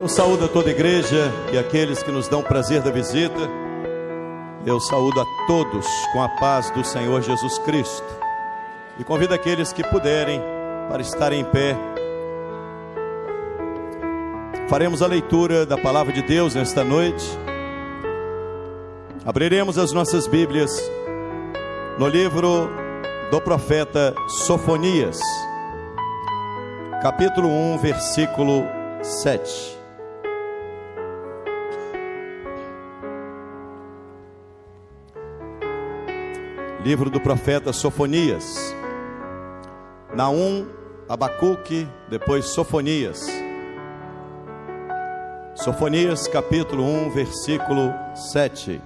Eu saúdo a toda a igreja e aqueles que nos dão prazer da visita. Eu saúdo a todos com a paz do Senhor Jesus Cristo. E convido aqueles que puderem para estarem em pé. Faremos a leitura da palavra de Deus nesta noite. Abriremos as nossas Bíblias no livro do profeta Sofonias, capítulo 1, versículo 7. Livro do profeta Sofonias. Naum, Abacuque, depois Sofonias. Sofonias capítulo 1, versículo 7.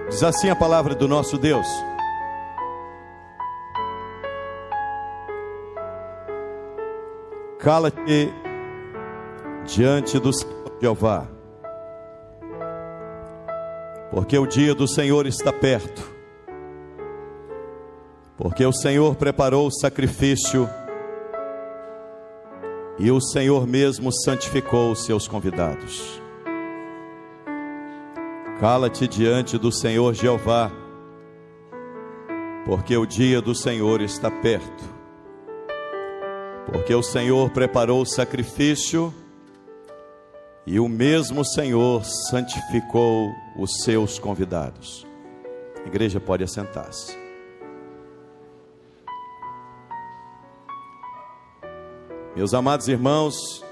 Diz assim a palavra do nosso Deus: cala-te diante do Senhor Jeová, porque o dia do Senhor está perto, porque o Senhor preparou o sacrifício e o Senhor mesmo santificou os seus convidados. Cala-te diante do Senhor Jeová, porque o dia do Senhor está perto, porque o Senhor preparou o sacrifício e o mesmo Senhor santificou os seus convidados. A igreja pode assentar-se. Meus amados irmãos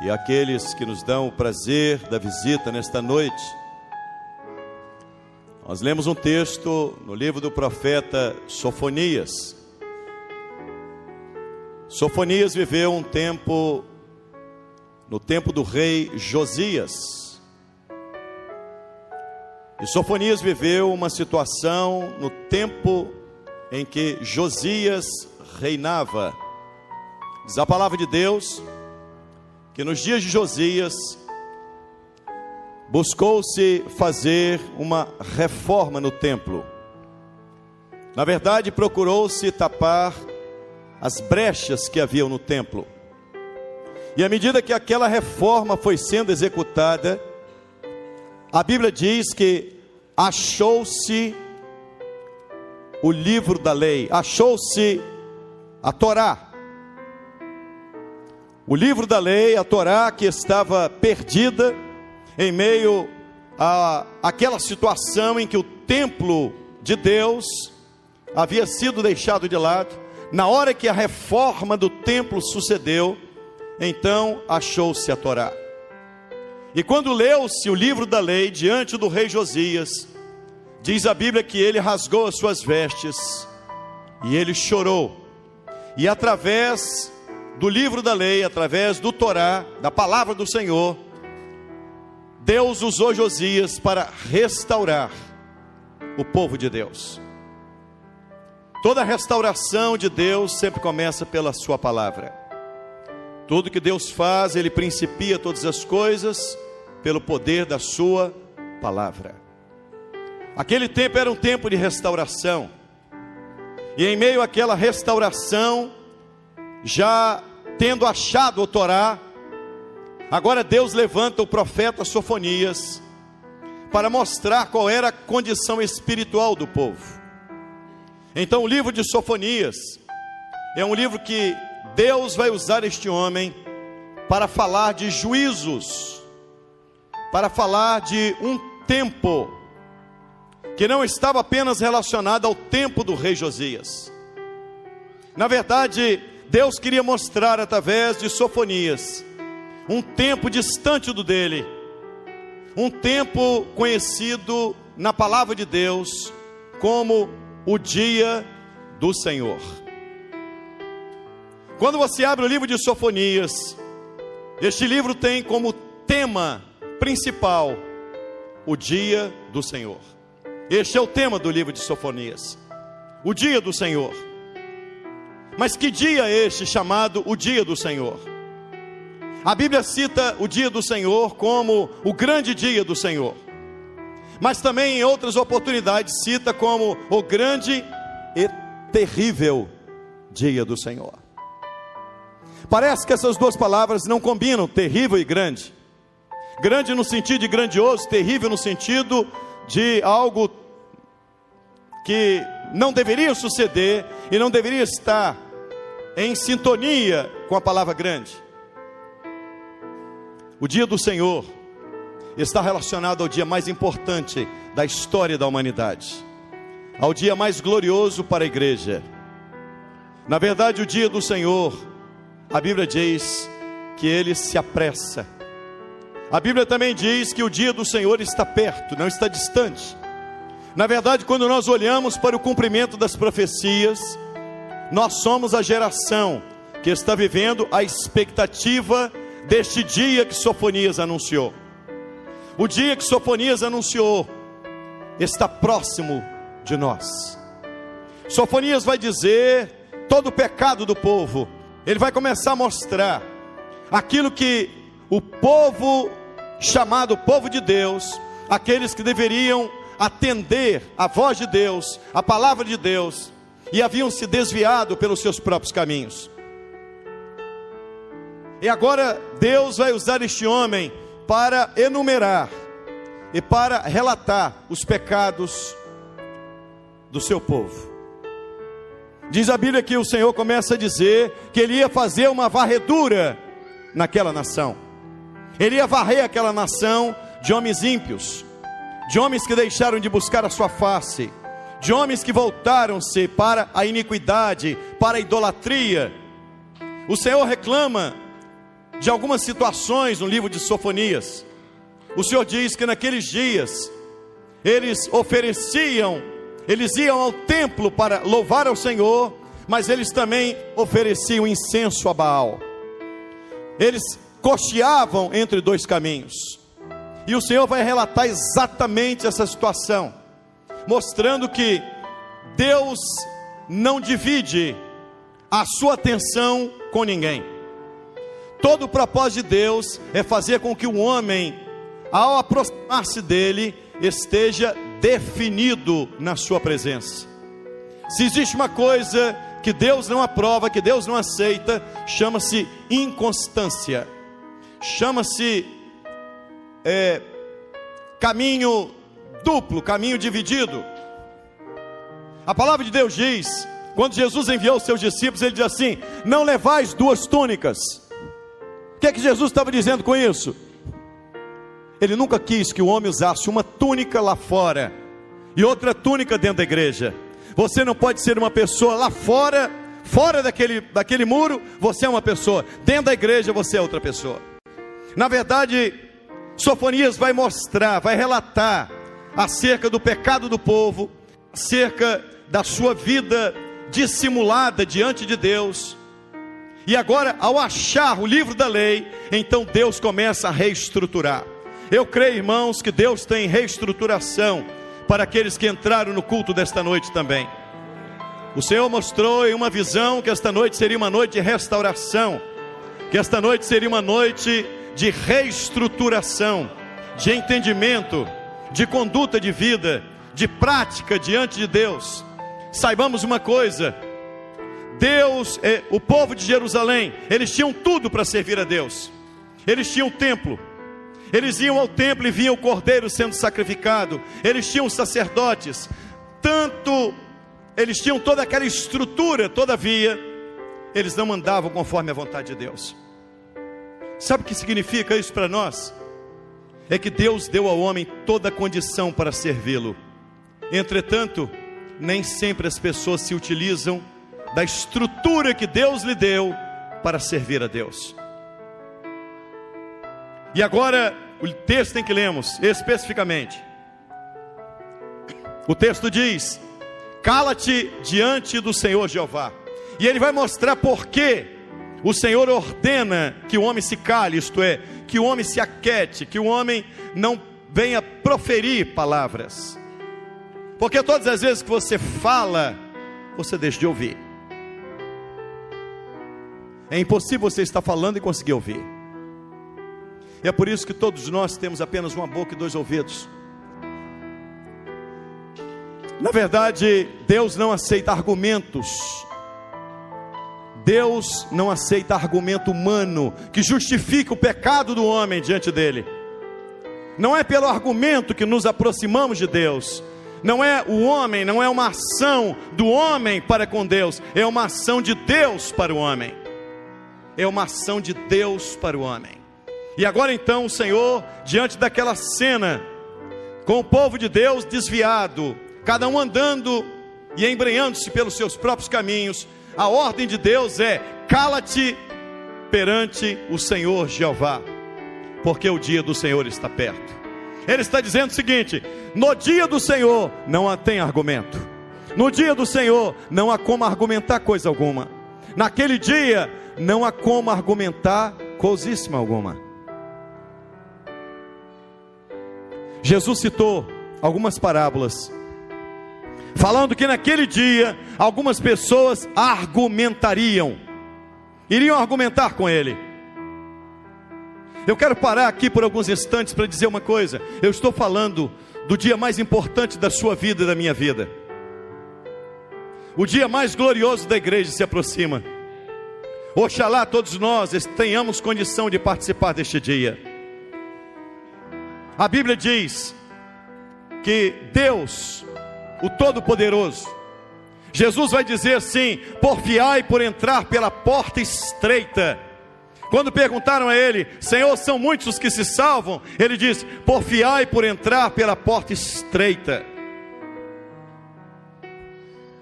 e aqueles que nos dão o prazer da visita nesta noite, nós lemos um texto no livro do profeta Sofonias. Sofonias viveu um tempo no tempo do rei Josias. E Sofonias viveu uma situação no tempo em que Josias reinava. Diz a palavra de Deus que nos dias de Josias buscou-se fazer uma reforma no templo. Na verdade, procurou-se tapar as brechas que haviam no templo. E à medida que aquela reforma foi sendo executada, a Bíblia diz que achou-se o livro da lei, achou-se a Torá. O livro da lei, a Torá, que estava perdida em meio a aquela situação em que o templo de Deus havia sido deixado de lado. Na hora que a reforma do templo sucedeu, então achou-se a Torá. E quando leu-se o livro da lei diante do rei Josias, diz a Bíblia que ele rasgou as suas vestes e ele chorou. E através do livro da lei, através do Torá, da palavra do Senhor, Deus usou Josias para restaurar o povo de Deus. Toda restauração de Deus sempre começa pela sua palavra. Tudo que Deus faz, Ele principia todas as coisas pelo poder da sua palavra. Aquele tempo era um tempo de restauração. E em meio àquela restauração, já tendo achado o Torá, agora Deus levanta o profeta Sofonias para mostrar qual era a condição espiritual do povo. Então o livro de Sofonias é um livro que Deus vai usar este homem para falar de juízos, para falar de um tempo que não estava apenas relacionado ao tempo do rei Josias. Na verdade, Deus queria mostrar através de Sofonias um tempo distante do dele, um tempo conhecido na palavra de Deus como o dia do Senhor. Quando você abre o livro de Sofonias, este livro tem como tema principal o dia do Senhor. Este é o tema do livro de Sofonias, o dia do Senhor. Mas que dia é este chamado o dia do Senhor? A Bíblia cita o dia do Senhor como o grande dia do Senhor. mas também em outras oportunidades cita como o grande e terrível dia do Senhor. Parece que essas duas palavras não combinam, terrível e grande. Grande no sentido de grandioso, terrível no sentido de algo que não deveria suceder e não deveria estar em sintonia com a palavra grande. O dia do Senhor está relacionado ao dia mais importante da história da humanidade, ao dia mais glorioso para a igreja. Na verdade, o dia do Senhor, a Bíblia diz que ele se apressa. A Bíblia também diz que o dia do Senhor está perto, não está distante. Na verdade, quando nós olhamos para o cumprimento das profecias, nós somos a geração que está vivendo a expectativa deste dia que Sofonias anunciou. O dia que Sofonias anunciou está próximo de nós. Sofonias vai dizer todo o pecado do povo. Ele vai começar a mostrar aquilo que o povo chamado povo de Deus, aqueles que deveriam atender a voz de Deus, a palavra de Deus, e haviam se desviado pelos seus próprios caminhos. E agora Deus vai usar este homem para enumerar e para relatar os pecados do seu povo. Diz a Bíblia que o Senhor começa a dizer que ele ia fazer uma varredura naquela nação. Ele ia varrer aquela nação de homens ímpios, de homens que deixaram de buscar a sua face, de homens que voltaram-se para a iniquidade, para a idolatria. O Senhor reclama de algumas situações no livro de Sofonias. O Senhor diz que naqueles dias eles iam ao templo para louvar ao Senhor, mas eles também ofereciam incenso a Baal. Eles cocheavam entre dois caminhos. E o Senhor vai relatar exatamente essa situação, mostrando que Deus não divide a sua atenção com ninguém. Todo o propósito de Deus é fazer com que o homem, ao aproximar-se dele, esteja definido na sua presença. Se existe uma coisa que Deus não aprova, que Deus não aceita, chama-se inconstância, chama-se caminho duplo, caminho dividido. A palavra de Deus diz, quando Jesus enviou os seus discípulos, ele diz assim: não levais duas túnicas. O que é que Jesus estava dizendo com isso? Ele nunca quis que o homem usasse uma túnica lá fora e outra túnica dentro da igreja. Você não pode ser uma pessoa lá fora, fora daquele muro, você é uma pessoa. Dentro da igreja você é outra pessoa. Na verdade, Sofonias vai mostrar, vai relatar acerca do pecado do povo, acerca da sua vida dissimulada diante de Deus. E agora, ao achar o livro da lei, então Deus começa a reestruturar. Eu creio, irmãos, que Deus tem reestruturação para aqueles que entraram no culto desta noite também. O Senhor mostrou em uma visão que esta noite seria uma noite de restauração, que esta noite seria uma noite de reestruturação, de entendimento, de conduta de vida, de prática diante de Deus. Saibamos uma coisa: Deus, o povo de Jerusalém, eles tinham tudo para servir a Deus. Eles tinham o templo, eles iam ao templo e viam o cordeiro sendo sacrificado, eles tinham sacerdotes, eles tinham toda aquela estrutura. Todavia, eles não andavam conforme a vontade de Deus. Sabe o que significa isso para nós? É que Deus deu ao homem toda a condição para servi-lo. Entretanto, nem sempre as pessoas se utilizam da estrutura que Deus lhe deu para servir a Deus. E agora, o texto em que lemos, especificamente, o texto diz: cala-te diante do Senhor Jeová. E ele vai mostrar por que o Senhor ordena que o homem se cale, isto é, que o homem se aquete, que o homem não venha proferir palavras. Porque todas as vezes que você fala, você deixa de ouvir. É impossível você estar falando e conseguir ouvir. E é por isso que todos nós temos apenas uma boca e dois ouvidos. Na verdade, Deus não aceita argumentos. Deus não aceita argumento humano que justifique o pecado do homem diante dele. Não é pelo argumento que nos aproximamos de Deus. Não é o homem, não é uma ação do homem para com Deus. É uma ação de Deus para o homem. É uma ação de Deus para o homem. E agora então o Senhor, diante daquela cena, com o povo de Deus desviado, cada um andando e embrenhando-se pelos seus próprios caminhos, a ordem de Deus é: cala-te perante o Senhor Jeová, porque o dia do Senhor está perto. Ele está dizendo o seguinte: no dia do Senhor não tem argumento. No dia do Senhor não há como argumentar coisa alguma. Naquele dia não há como argumentar coisíssima alguma. Jesus citou algumas parábolas, falando que naquele dia algumas pessoas argumentariam, iriam argumentar com ele. Eu quero parar aqui por alguns instantes para dizer uma coisa. Eu estou falando do dia mais importante da sua vida e da minha vida. O dia mais glorioso da igreja se aproxima. Oxalá todos nós tenhamos condição de participar deste dia. A Bíblia diz que Deus, o Todo-Poderoso, Jesus vai dizer assim: porfiai por entrar pela porta estreita. Quando perguntaram a ele: Senhor, são muitos os que se salvam? Ele diz: porfiai por entrar pela porta estreita.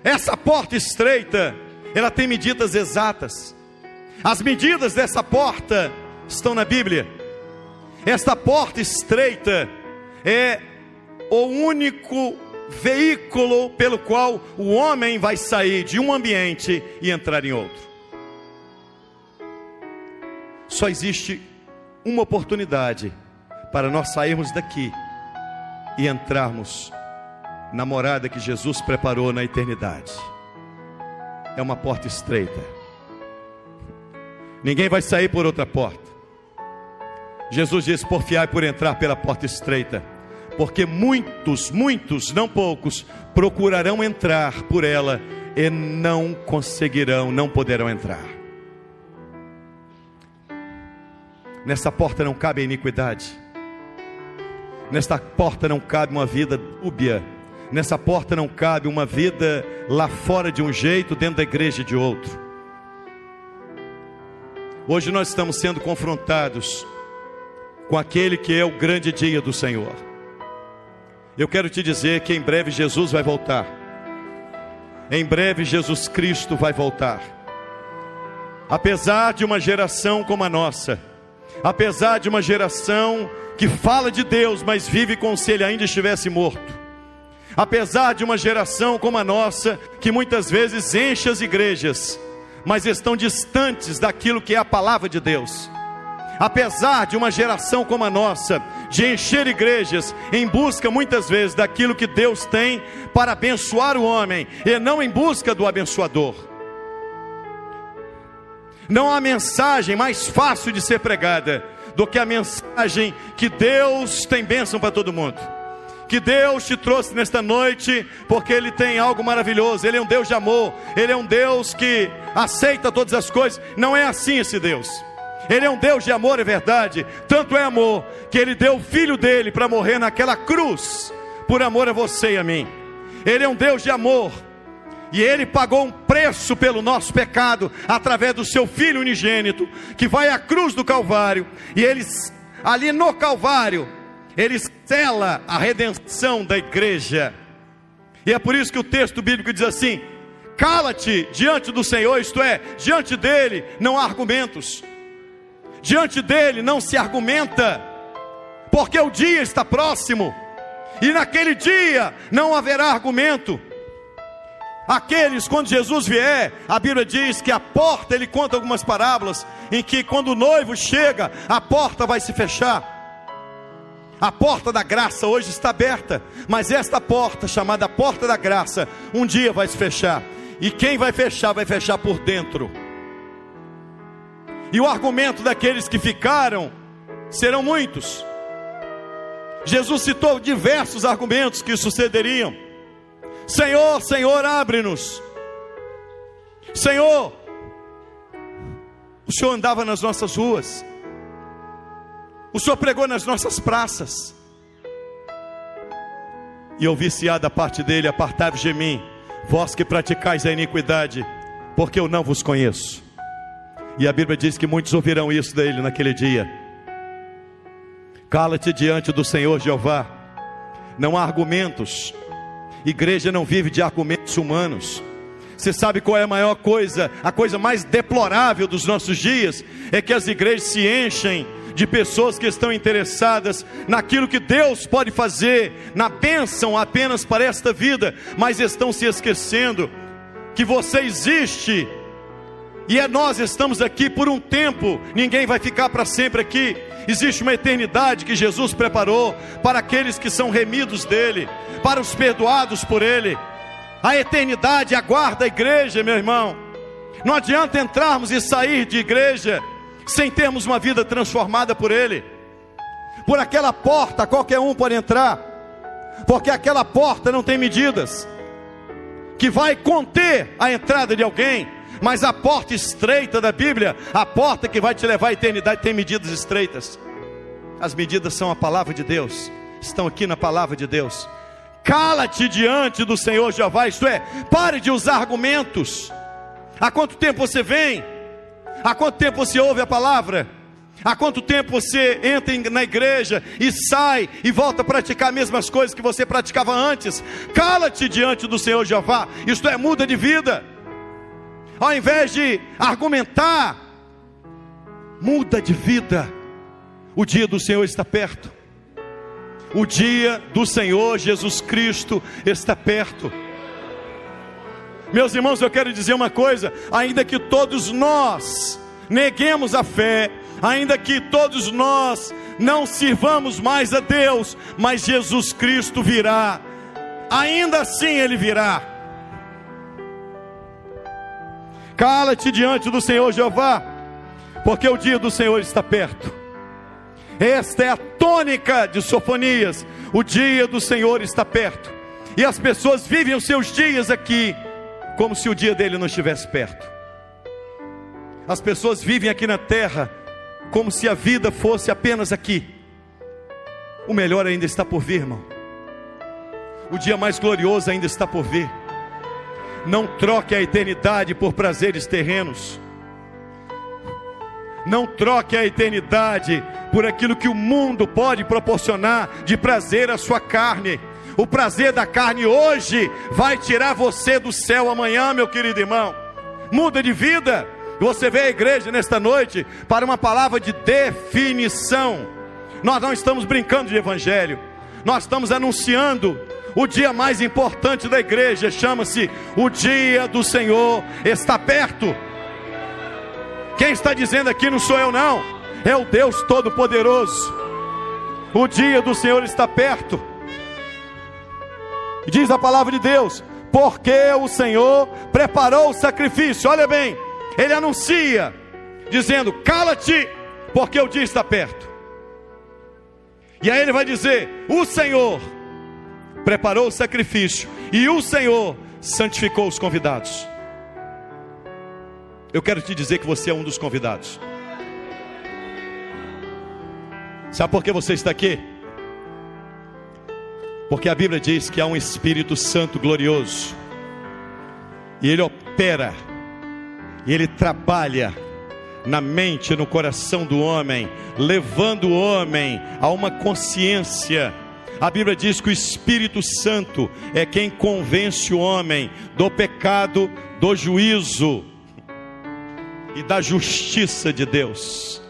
Essa porta estreita, ela tem medidas exatas. As medidas dessa porta estão na Bíblia. Esta porta estreita é o único veículo pelo qual o homem vai sair de um ambiente e entrar em outro. Só existe uma oportunidade para nós sairmos daqui e entrarmos na morada que Jesus preparou na eternidade. É uma porta estreita. Ninguém vai sair por outra porta. Jesus disse: porfiai por entrar pela porta estreita, porque muitos, não poucos, procurarão entrar por ela e não conseguirão, não poderão entrar. Nessa porta não cabe a iniquidade. Nesta porta não cabe uma vida dúbia. Nessa porta não cabe uma vida lá fora de um jeito, dentro da igreja de outro. Hoje nós estamos sendo confrontados com aquele que é o grande dia do Senhor. Eu quero te dizer que em breve Jesus vai voltar. Em breve Jesus Cristo vai voltar. Apesar de uma geração como a nossa, apesar de uma geração que fala de Deus, mas vive como se ele ainda estivesse morto, apesar de uma geração como a nossa, que muitas vezes enche as igrejas, mas estão distantes daquilo que é a palavra de Deus, apesar de uma geração como a nossa, de encher igrejas em busca muitas vezes daquilo que Deus tem para abençoar o homem, e não em busca do abençoador. Não há mensagem mais fácil de ser pregada do que a mensagem que Deus tem bênção para todo mundo, que Deus te trouxe nesta noite, porque Ele tem algo maravilhoso. Ele é um Deus de amor, Ele é um Deus que aceita todas as coisas. Não é assim esse Deus. Ele é um Deus de amor, é verdade. Tanto é amor que Ele deu o Filho dEle para morrer naquela cruz, por amor a você e a mim. Ele é um Deus de amor, e Ele pagou um preço pelo nosso pecado, através do seu Filho unigênito, que vai à cruz do Calvário, e Ele, ali no Calvário, Ele sela a redenção da igreja. E é por isso que o texto bíblico diz assim: cala-te diante do Senhor, isto é, diante dEle não há argumentos. Diante dEle não se argumenta, porque o dia está próximo, e naquele dia não haverá argumento. Aqueles, quando Jesus vier, a Bíblia diz que a porta, ele conta algumas parábolas, em que quando o noivo chega, a porta vai se fechar. A porta da graça hoje está aberta, mas esta porta, chamada porta da graça, um dia vai se fechar. E quem vai fechar por dentro. E o argumento daqueles que ficaram serão muitos. Jesus citou diversos argumentos que sucederiam. Senhor, Senhor, abre-nos. Senhor, o Senhor andava nas nossas ruas, o Senhor pregou nas nossas praças, e ouvi-se-á da parte dele: apartai-vos de mim, vós que praticais a iniquidade, porque eu não vos conheço. E a Bíblia diz que muitos ouvirão isso dele naquele dia. Cala-te diante do Senhor Jeová. Não há argumentos. Igreja não vive de argumentos humanos. Você sabe qual é a maior coisa, a coisa mais deplorável dos nossos dias? É que as igrejas se enchem de pessoas que estão interessadas naquilo que Deus pode fazer, na bênção apenas para esta vida, mas estão se esquecendo que você existe, e nós estamos aqui por um tempo, ninguém vai ficar para sempre aqui. Existe uma eternidade que Jesus preparou para aqueles que são remidos dele, para os perdoados por ele. A eternidade aguarda a igreja, meu irmão. Não adianta entrarmos e sair de igreja sem termos uma vida transformada por ele. Por aquela porta qualquer um pode entrar, porque aquela porta não tem medidas que vai conter a entrada de alguém. Mas a porta estreita da Bíblia, a porta que vai te levar à eternidade, tem medidas estreitas. As medidas são a palavra de Deus, estão aqui na palavra de Deus. Cala-te diante do Senhor Jeová, isto é, pare de usar argumentos. Há quanto tempo você vem? Há quanto tempo você ouve a palavra? Há quanto tempo você entra na igreja e sai e volta a praticar as mesmas coisas que você praticava antes? Cala-te diante do Senhor Jeová, isto é, muda de vida. Ao invés de argumentar, muda de vida. O dia do Senhor está perto. O dia do Senhor Jesus Cristo está perto. Meus irmãos, eu quero dizer uma coisa: ainda que todos nós neguemos a fé, ainda que todos nós não sirvamos mais a Deus, mas Jesus Cristo virá. Ainda assim Ele virá. Cala-te diante do Senhor Jeová, porque o dia do Senhor está perto. Esta é a tônica de Sofonias: o dia do Senhor está perto. E as pessoas vivem os seus dias aqui como se o dia dele não estivesse perto. As pessoas vivem aqui na terra como se a vida fosse apenas aqui. O melhor ainda está por vir, irmão. O dia mais glorioso ainda está por vir. Não troque a eternidade por prazeres terrenos. Não troque a eternidade por aquilo que o mundo pode proporcionar de prazer à sua carne. O prazer da carne hoje vai tirar você do céu amanhã, meu querido irmão. Muda de vida. Você veio à igreja nesta noite para uma palavra de definição. Nós não estamos brincando de evangelho. Nós estamos anunciando o dia mais importante da igreja. Chama-se: o dia do Senhor está perto. Quem está dizendo aqui não sou eu não, é o Deus Todo-Poderoso. O dia do Senhor está perto. Diz a palavra de Deus: porque o Senhor preparou o sacrifício. Olha bem, Ele anuncia dizendo: cala-te, porque o dia está perto. E aí Ele vai dizer: o Senhor preparou o sacrifício e o Senhor santificou os convidados. Eu quero te dizer que você é um dos convidados. Sabe por que você está aqui? Porque a Bíblia diz que há um Espírito Santo glorioso, e Ele opera, e Ele trabalha na mente, no coração do homem, levando o homem a uma consciência. A Bíblia diz que o Espírito Santo é quem convence o homem do pecado, do juízo e da justiça de Deus.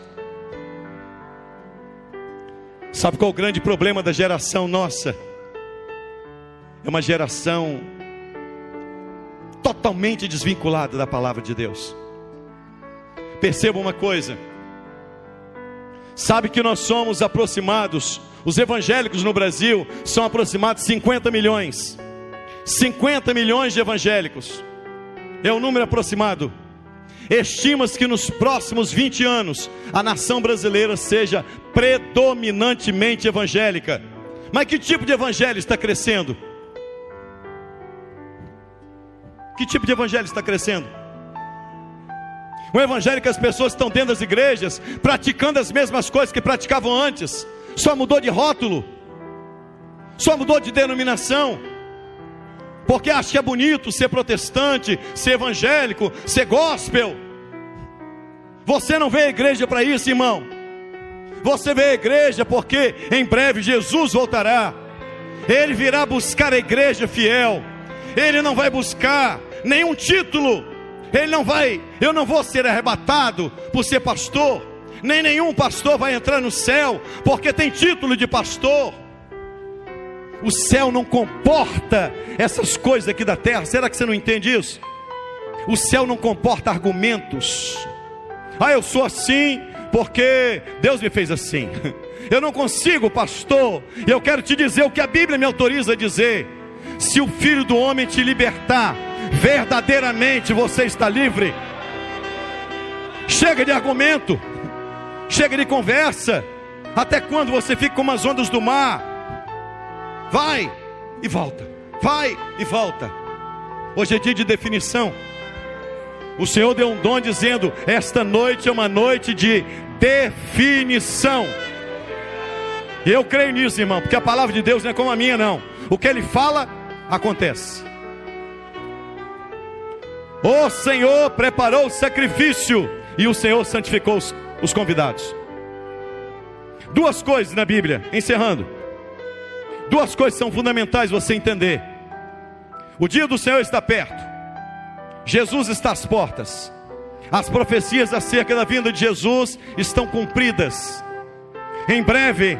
Sabe qual é o grande problema da geração nossa? É uma geração totalmente desvinculada da palavra de Deus. Perceba uma coisa: sabe que nós somos aproximados, os evangélicos no Brasil são aproximados 50 milhões. 50 milhões de evangélicos é o número aproximado. Estima-se que nos próximos 20 anos a nação brasileira seja predominantemente evangélica. Mas que tipo de evangelho está crescendo? Que tipo de evangelho está crescendo? Um evangelho que as pessoas estão dentro das igrejas, praticando as mesmas coisas que praticavam antes, só mudou de rótulo, só mudou de denominação, porque acha que é bonito ser protestante, ser evangélico, ser gospel. Você não veio à igreja para isso, irmão. Você veio à igreja porque em breve Jesus voltará. Ele virá buscar a igreja fiel. Ele não vai buscar nenhum título. Eu não vou ser arrebatado por ser pastor. Nem nenhum pastor vai entrar no céu porque tem título de pastor. O céu não comporta essas coisas aqui da terra. Será que você não entende isso? O céu não comporta argumentos. Eu sou assim porque Deus me fez assim. Eu não consigo, pastor. Eu quero te dizer o que a Bíblia me autoriza a dizer. Se o Filho do Homem te libertar, verdadeiramente você está livre. Chega de argumento, chega de conversa. Até quando você fica como as ondas do mar? Vai e volta, vai e volta. Hoje é dia de definição. O Senhor deu um dom dizendo: esta noite é uma noite de definição. E eu creio nisso, irmão, porque a palavra de Deus não é como a minha, não. O que Ele fala, acontece. O Senhor preparou o sacrifício e o Senhor santificou os convidados. Duas coisas na Bíblia, encerrando. Duas coisas são fundamentais você entender. O dia do Senhor está perto. Jesus está às portas. As profecias acerca da vinda de Jesus estão cumpridas. Em breve,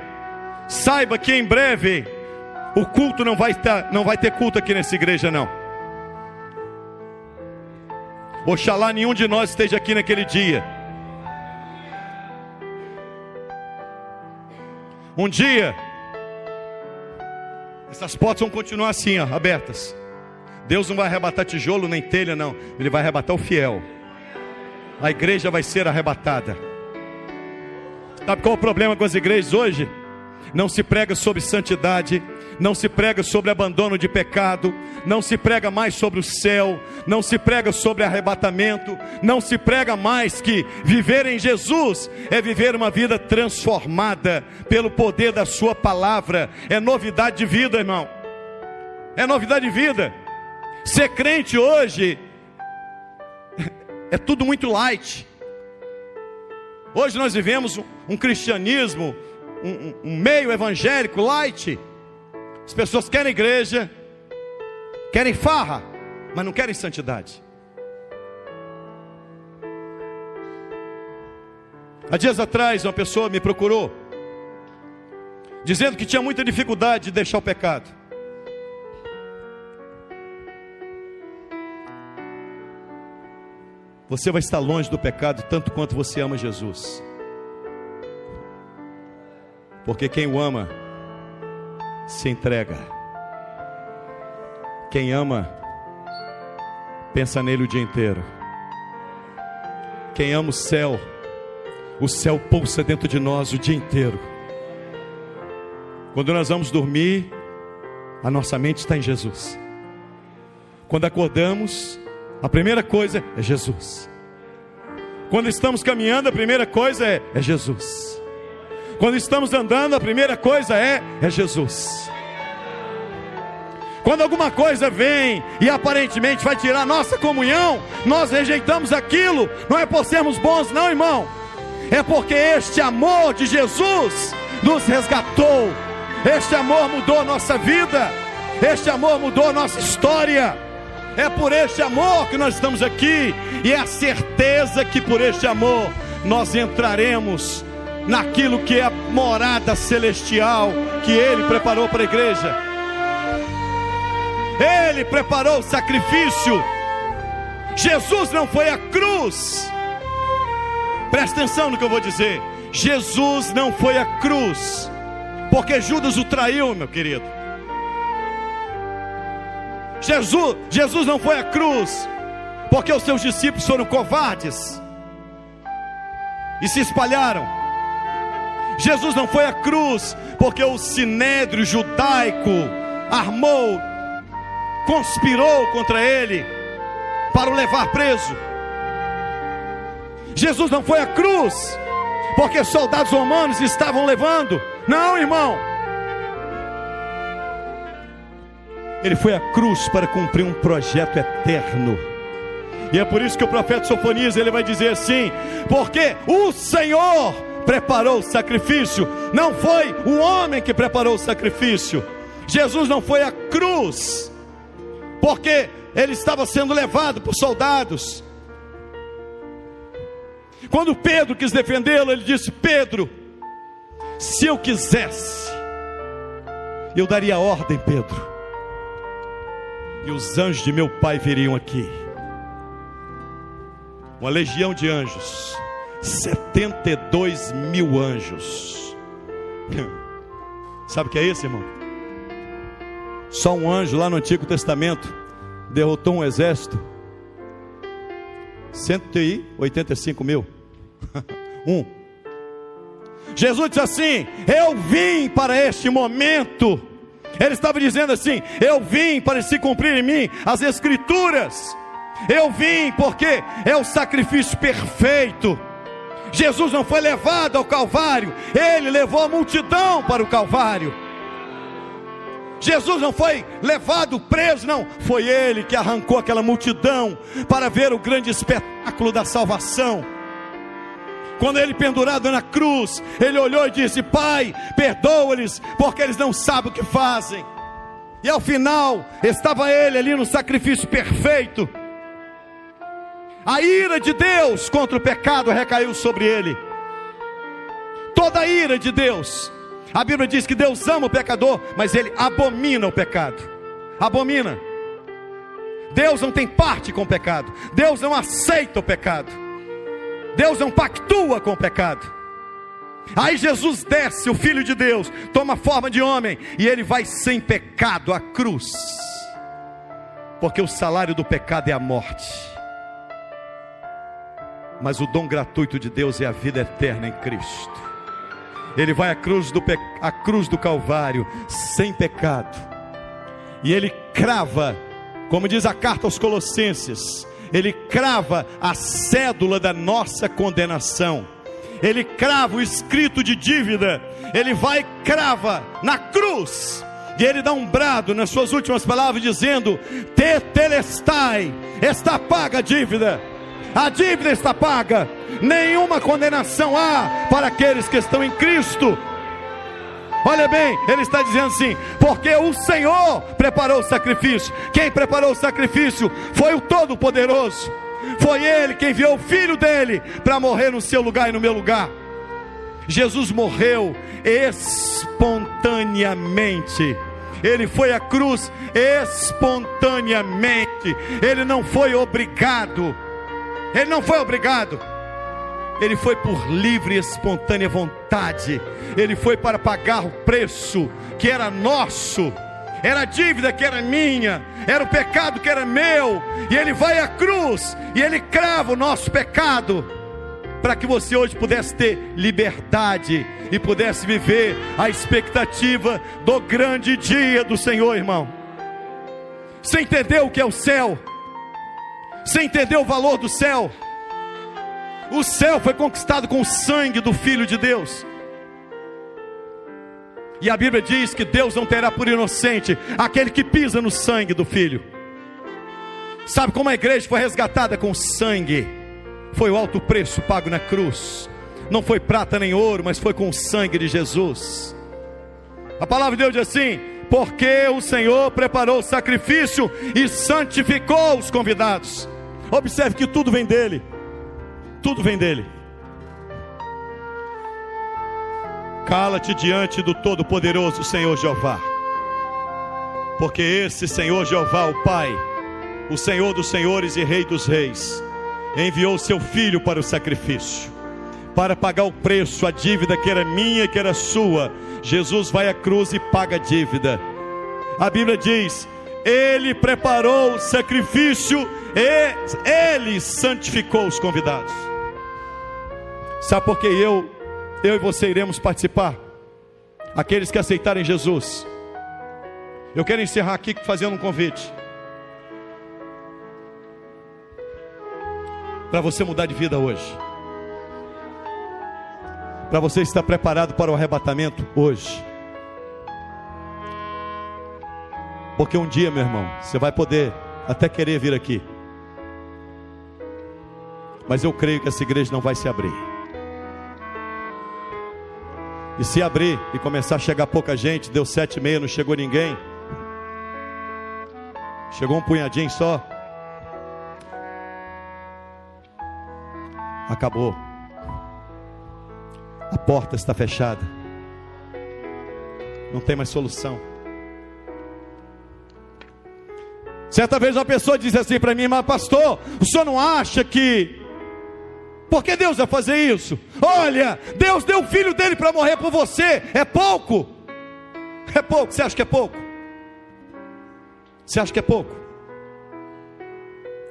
saiba que em breve o culto não vai ter culto aqui nessa igreja, não. Oxalá nenhum de nós esteja aqui naquele dia. Um dia essas portas vão continuar assim, abertas. Deus não vai arrebatar tijolo nem telha, não. Ele vai arrebatar o fiel. A igreja vai ser arrebatada. Sabe qual é o problema com as igrejas hoje? Não se prega sobre santidade, não se prega sobre abandono de pecado, não se prega mais sobre o céu, não se prega sobre arrebatamento, não se prega mais que viver em Jesus é viver uma vida transformada pelo poder da sua palavra. É novidade de vida, irmão. É novidade de vida. Ser crente hoje é tudo muito light. Hoje nós vivemos um cristianismo, um meio evangélico light. As pessoas querem igreja, querem farra, mas não querem santidade. Há dias atrás uma pessoa me procurou, dizendo que tinha muita dificuldade de deixar o pecado. Você vai estar longe do pecado tanto quanto você ama Jesus. Porque quem o ama se entrega. Quem ama pensa nele o dia inteiro. Quem ama o céu pulsa dentro de nós o dia inteiro. Quando nós vamos dormir, a nossa mente está em Jesus. Quando acordamos, a primeira coisa é Jesus. Quando estamos caminhando, a primeira coisa é Jesus. Quando estamos andando, a primeira coisa é Jesus. Quando alguma coisa vem e aparentemente vai tirar nossa comunhão, nós rejeitamos aquilo. Não é por sermos bons, não, irmão. É porque este amor de Jesus nos resgatou. Este amor mudou a nossa vida. Este amor mudou a nossa história. É por este amor que nós estamos aqui. E é a certeza que por este amor nós entraremos naquilo que é a morada celestial que Ele preparou para a igreja. Ele preparou o sacrifício. Jesus não foi à cruz. Presta atenção no que eu vou dizer. Jesus não foi à cruz porque Judas o traiu, meu querido. Jesus não foi à cruz porque os seus discípulos foram covardes e se espalharam. Jesus não foi à cruz porque o sinédrio judaico armou, conspirou contra ele. para o levar preso. Jesus não foi à cruz porque soldados romanos estavam levando. Não, irmão. Ele foi à cruz para cumprir um projeto eterno. E é por isso que o profeta Sofonias, ele vai dizer assim: porque o Senhor preparou o sacrifício. Não foi o homem que preparou o sacrifício. Jesus não foi à cruz porque ele estava sendo levado por soldados. Quando Pedro quis defendê-lo, ele disse: Pedro, se eu quisesse, eu daria ordem, Pedro, e os anjos de meu pai viriam aqui. Uma legião de anjos, 72 mil anjos. Sabe o que é isso, irmão? Só um anjo lá no Antigo Testamento derrotou um exército. 185 mil. Jesus disse assim: eu vim para este momento. Ele estava dizendo assim: eu vim para se cumprir em mim as escrituras. Eu vim porque é o sacrifício perfeito. Jesus não foi levado ao Calvário, ele levou a multidão para o Calvário. Jesus não foi levado preso, não, foi ele que arrancou aquela multidão para ver o grande espetáculo da salvação. Quando ele pendurado na cruz, ele olhou e disse: Pai, perdoa-lhes, porque eles não sabem o que fazem. E ao final, estava ele ali no sacrifício perfeito. A ira de Deus contra o pecado recaiu sobre ele. Toda a ira de Deus. A Bíblia diz que Deus ama o pecador, mas ele abomina o pecado. Abomina. Deus não tem parte com o pecado. Deus não aceita o pecado. Deus não pactua com o pecado. Aí Jesus desce, o Filho de Deus, toma forma de homem, e ele vai sem pecado à cruz, porque o salário do pecado é a morte, mas o dom gratuito de Deus é a vida eterna em Cristo. Ele vai à cruz do Calvário, sem pecado, e ele crava, como diz a carta aos Colossenses, ele crava a cédula da nossa condenação. Ele crava o escrito de dívida. Ele vai e crava na cruz. E ele dá um brado nas suas últimas palavras, dizendo: Tetelestai, está paga a dívida. A dívida está paga. Nenhuma condenação há para aqueles que estão em Cristo. Olha bem, ele está dizendo assim: porque o Senhor preparou o sacrifício. Quem preparou o sacrifício foi o Todo-Poderoso. Foi Ele quem enviou o Filho dele para morrer no seu lugar e no meu lugar. Jesus morreu espontaneamente. Ele foi à cruz espontaneamente. Ele não foi obrigado. Ele não foi obrigado. Ele foi por livre e espontânea vontade. Ele foi para pagar o preço que era nosso. Era a dívida que era minha, era o pecado que era meu. E ele vai à cruz e ele crava o nosso pecado, para que você hoje pudesse ter liberdade e pudesse viver a expectativa do grande dia do Senhor, irmão. Você entendeu o que é o céu? Você entendeu o valor do céu? O céu foi conquistado com o sangue do Filho de Deus. E a Bíblia diz que Deus não terá por inocente aquele que pisa no sangue do Filho. Sabe como a igreja foi resgatada com sangue? Foi o alto preço pago na cruz. Não foi prata nem ouro, mas foi com o sangue de Jesus. A palavra de Deus diz assim: porque o Senhor preparou o sacrifício e santificou os convidados. Observe que tudo vem dele. Tudo vem dele. Cala-te diante do Todo-Poderoso Senhor Jeová, porque esse Senhor Jeová, o Pai, o Senhor dos senhores e Rei dos reis, enviou seu Filho para o sacrifício, para pagar o preço, a dívida que era minha e que era sua. Jesus vai à cruz e paga a dívida. A Bíblia diz: Ele preparou o sacrifício e Ele santificou os convidados. Sabe por que eu e você iremos participar? Aqueles que aceitarem Jesus. Eu quero encerrar aqui fazendo um convite. para você mudar de vida hoje, para você estar preparado para o arrebatamento hoje. Porque um dia, meu irmão, você vai poder até querer vir aqui, mas eu creio que essa igreja não vai se abrir. E se abrir e começar a chegar pouca gente, deu 7h30, não chegou ninguém, chegou um punhadinho só, acabou. A porta está fechada, não tem mais solução. Certa vez uma pessoa disse assim para mim: mas pastor, o senhor não acha que... Por que Deus vai fazer isso? Olha, Deus deu o filho dele para morrer por você. É pouco? É pouco, você acha que é pouco? Você acha que é pouco?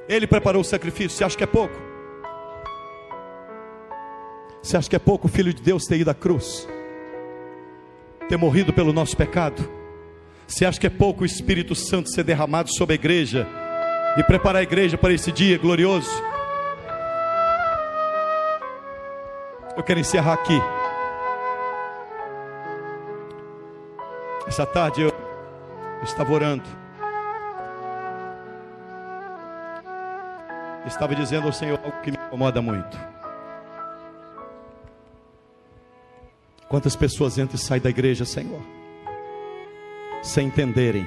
Ele preparou o sacrifício, você acha que é pouco? Você acha que é pouco o Filho de Deus ter ido à cruz, ter morrido pelo nosso pecado? Você acha que é pouco o Espírito Santo ser derramado sobre a igreja e preparar a igreja para esse dia glorioso? Eu quero encerrar aqui. Essa tarde eu estava orando, estava dizendo ao Senhor algo que me incomoda muito. Quantas pessoas entram e saem da igreja, Senhor, sem entenderem?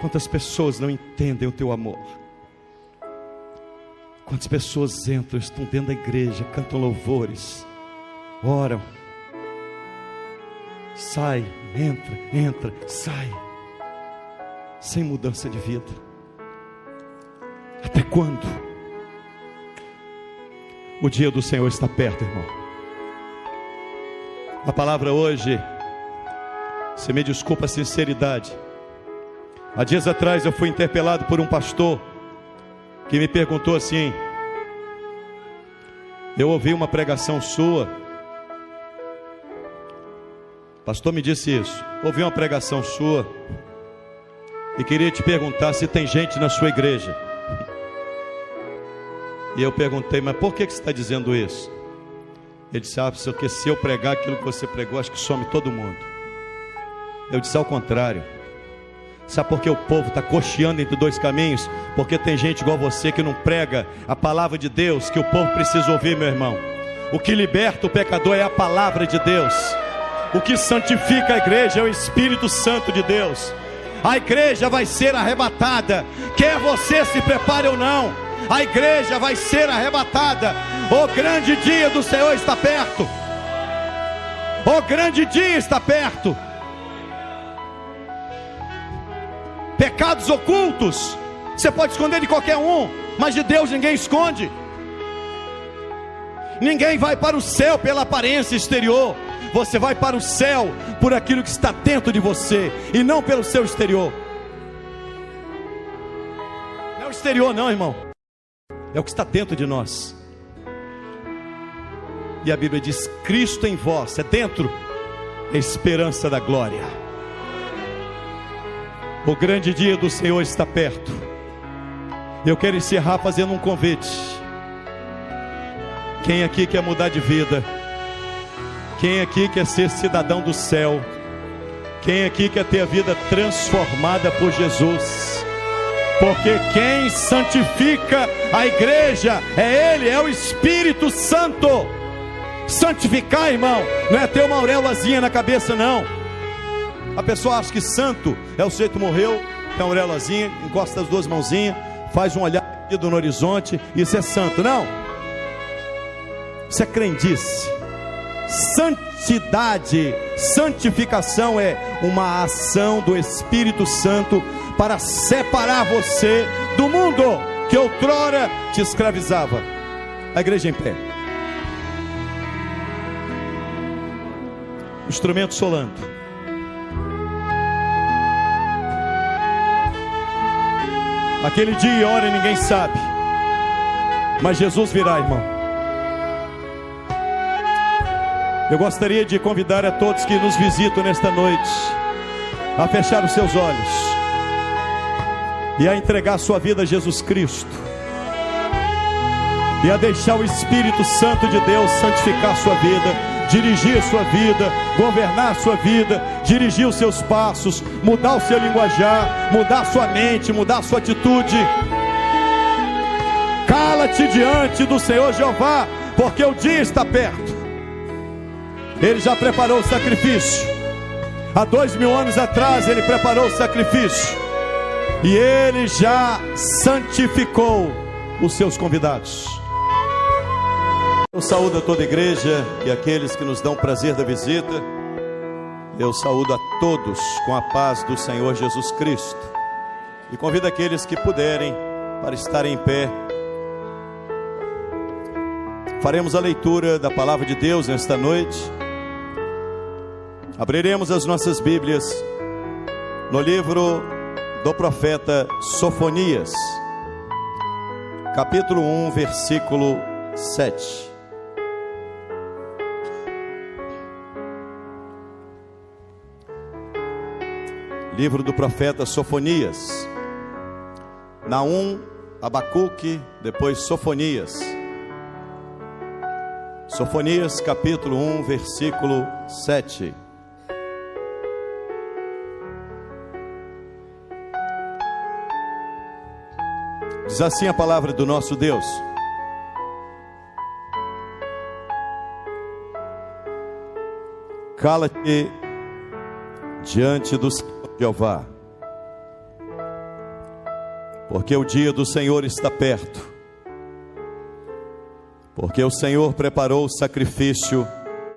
Quantas pessoas não entendem o teu amor? Quantas pessoas entram, estão dentro da igreja, cantam louvores, oram, sai, entra, sai, sem mudança de vida. Até quando? O dia do Senhor está perto, irmão. A palavra hoje, você me desculpa a sinceridade, há dias atrás eu fui interpelado por um pastor que me perguntou assim: eu ouvi uma pregação sua, o pastor me disse isso, ouvi uma pregação sua e queria te perguntar se tem gente na sua igreja. E eu perguntei: mas por que você está dizendo isso? Ele disse: porque se eu pregar aquilo que você pregou, acho que some todo mundo. Eu disse: ao contrário. Sabe por que o povo está cocheando entre dois caminhos? Porque tem gente igual você que não prega a palavra de Deus que o povo precisa ouvir, meu irmão. O que liberta o pecador é a palavra de Deus. O que santifica a igreja é o Espírito Santo de Deus. A igreja vai ser arrebatada, quer você se prepare ou não, a igreja vai ser arrebatada. O grande dia do Senhor está perto. O grande dia está perto. Pecados ocultos você pode esconder de qualquer um, mas de Deus ninguém esconde. Ninguém vai para o céu pela aparência exterior. Você vai para o céu por aquilo que está dentro de você, e não pelo seu exterior. Não é o exterior não, irmão, é o que está dentro de nós. E a Bíblia diz: Cristo em vós, é dentro, a esperança da glória. O grande dia do Senhor está perto. Eu quero encerrar fazendo um convite. Quem aqui quer mudar de vida? Quem aqui quer ser cidadão do céu? Quem aqui quer ter a vida transformada por Jesus? Porque quem santifica a igreja é Ele, é o Espírito Santo. Santificar, irmão, não é ter uma auréolazinha na cabeça, não. A pessoa acha que santo é o sujeito que morreu, tem uma auréolazinha, encosta as duas mãozinhas, faz um olhar no horizonte, isso é santo. Não, isso é crendice. Santidade, santificação é uma ação do Espírito Santo para separar você do mundo que outrora te escravizava. A igreja em pé, o instrumento solando. Aquele dia e hora ninguém sabe, mas Jesus virá, irmão. Eu gostaria de convidar a todos que nos visitam nesta noite a fechar os seus olhos e a entregar a sua vida a Jesus Cristo. e a deixar o Espírito Santo de Deus santificar a sua vida, dirigir a sua vida, governar a sua vida, dirigir os seus passos, mudar o seu linguajar, mudar a sua mente, mudar a sua atitude. Cala-te diante do Senhor Jeová, porque o dia está perto. Ele já preparou o sacrifício. Há 2000 anos atrás Ele preparou o sacrifício, e Ele já santificou os seus convidados. Eu saúdo a toda a igreja e aqueles que nos dão prazer da visita. Eu saúdo a todos com a paz do Senhor Jesus Cristo. E convido aqueles que puderem para estarem em pé. Faremos a leitura da palavra de Deus nesta noite. Abriremos as nossas Bíblias no livro do profeta Sofonias, capítulo 1, versículo 7. Livro do profeta Sofonias. Naum, Abacuque, depois Sofonias. Sofonias capítulo 1, versículo 7. Diz assim a palavra do nosso Deus: cala-te diante do Senhor Jeová, porque o dia do Senhor está perto, porque o Senhor preparou o sacrifício